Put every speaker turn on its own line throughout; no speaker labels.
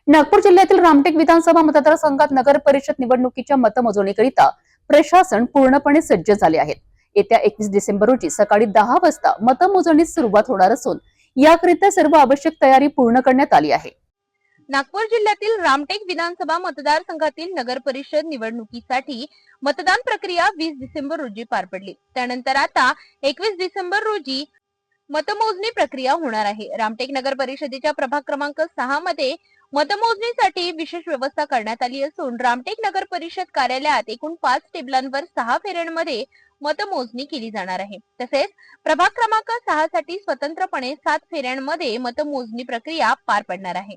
नागपूर जिल्ह्यातील रामटेक विधानसभा मतदारसंघात नगर परिषद निवडणुकीच्या मतमोजणीकरिता प्रशासन पूर्णपणे सज्ज झाले आहे। येत्या 21 डिसेंबर रोजी सकाळी 10 वाजता मतमोजणीस सुरुवात होणार असून याकरिता सर्व आवश्यक तयारी पूर्ण करण्यात आली आहे।
नागपूर जिल्ह्यातील रामटेक विधानसभा मतदारसंघातील नगर परिषद निवडणुकीसाठी मतदान प्रक्रिया 20 डिसेंबर रोजी पार पडली। त्यानंतर आता 21 डिसेंबर रोजी मतमोजणी प्रक्रिया होणार आहे। रामटेक नगर परिषदेच्या प्रभाग क्रमांक 6 मध्ये मतमोजणीसाठी विशेष व्यवस्था करण्यात आली असून रामटेक नगर परिषद कार्यालयात एकूण 5 टेबलांवर 6 फेऱ्यांमध्ये मतमोजणी केली जाणार आहे। तसेच प्रभाग क्रमांक 6 साठी स्वतंत्रपणे 7 फेऱ्यांमध्ये मतमोजणी प्रक्रिया पार पडणार आहे।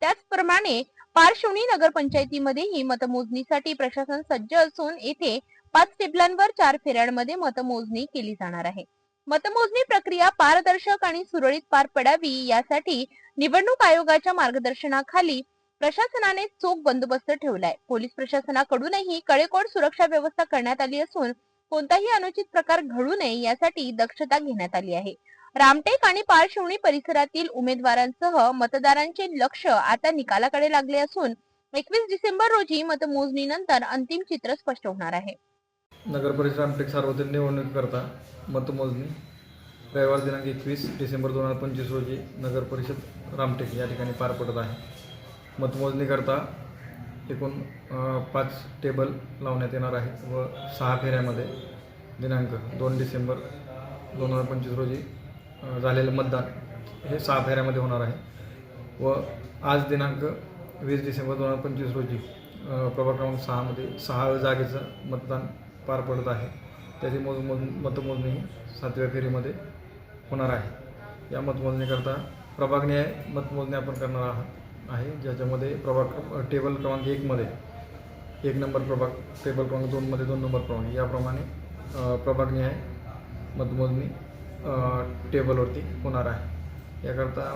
त्याचप्रमाणे पारशिवनी नगरपंचायतीमध्ये ही मतमोजणीसाठी प्रशासन सज्ज असून येथे 5 टेबलांवर 4 फेऱ्यांमध्ये मतमोजणी केली जाणार आहे। मतमोजणी प्रक्रिया पारदर्शक आणि सुरळीत पार पडावी यासाठी निवडणूक आयोगाच्या मार्गदर्शनाखाली प्रशासनाने चोख बंदोबस्त ठेवलाय। पोलीस प्रशासनाकडूनही कडेकोट सुरक्षा व्यवस्था करण्यात आली असून कोणताही अनुचित प्रकार घडू नये यासाठी दक्षता घेण्यात आली आहे। रामटेक आणि पारशिवनी परिसरातील उमेदवारांसह मतदारांचे लक्ष आता निकालाकडे लागले असून 21 डिसेंबर रोजी मतमोजणीनंतर अंतिम चित्र स्पष्ट होणार आहे।
नगर परिषद रामटेक सार्वत्रिक निवडणुकीकरता मतमोजणी रविवार दिनांक 21 डिसेंबर 2025 रोजी नगर परिषद रामटेक या ठिकाणी पार पडत आहे। मतमोजणीकरता एकूण 5 टेबल लावण्यात येणार आहे व 6 फेऱ्यामध्ये दिनांक 2 डिसेंबर 2025 रोजी झालेलं मतदान हे 6 फेऱ्यामध्ये होणार आहे व आज दिनांक 20 डिसेंबर 2025 रोजी प्रभाग क्रमांक 6 मध्ये 6 जागेचं मतदान पार पडत आहे। त्याची मतमोजणी 7व्या फेरीमध्ये होणार आहे। या मतमोजणीकरता प्रभागनिहाय मतमोजणी आपण करणार आहे, ज्याच्यामध्ये टेबल क्रमांक 1 मध्ये 1 नंबर प्रभाग, टेबल क्रमांक 2 मध्ये 2 नंबर प्रभाग, याप्रमाणे प्रभागनिहाय मतमोजणी टेबलवरती होणार आहे। याकरता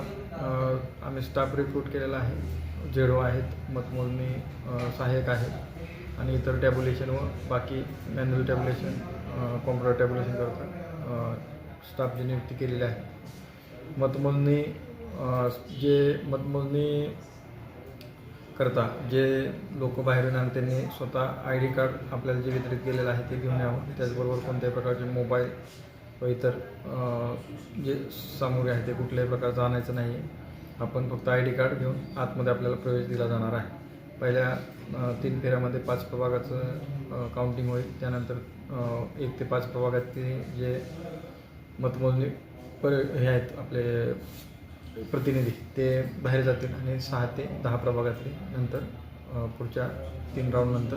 आम्ही स्टाफ रिक्रूट केलेला आहे, जेडो आहेत, मतमोजणी सहाय्यक आहेत आणि इतर टॅब्युलेशन व बाकी मॅन्युअल टॅब्युलेशन, कॉम्प्युटर टॅब्युलेशन करता स्टाफची नियुक्ती केलेली आहे। मतमोजणी करता जे लोक बाहेरून आले त्यांनी स्वतः ID कार्ड आपल्याला जे वितरित केलेलं आहे ते घेऊन यावं। त्याचबरोबर कोणत्याही प्रकारचे मोबाईल व इतर जे सामुग्री आहे ते कुठल्याही प्रकारचं आणायचं नाही आहे। आपण फक्त ID कार्ड घेऊन आतमध्ये आपल्याला प्रवेश दिला जाणार आहे। पहिल्या 3 फेऱ्यामध्ये 5 प्रभागाचं काउंटिंग होईल। त्यानंतर 1 ते 5 प्रभागातील जे मतमोजणी हे आहेत आपले प्रतिनिधी ते बाहेर जातील आणि 6 ते 10 प्रभागातले नंतर पुढच्या 3 राऊंड नंतर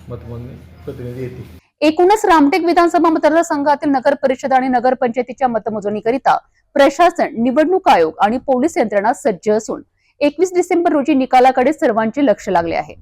मतमोजणी प्रतिनिधी येतील।
एकूणच रामटेक विधानसभा मतदारसंघातील नगर परिषद आणि नगरपंचायतीच्या मतमोजणीकरिता प्रशासन, निवडणूक आयोग आणि पोलीस यंत्रणा सज्ज असून 21 डिसेंबर रोजी निकालाकडे सर्वांचे लक्ष लागले आहे।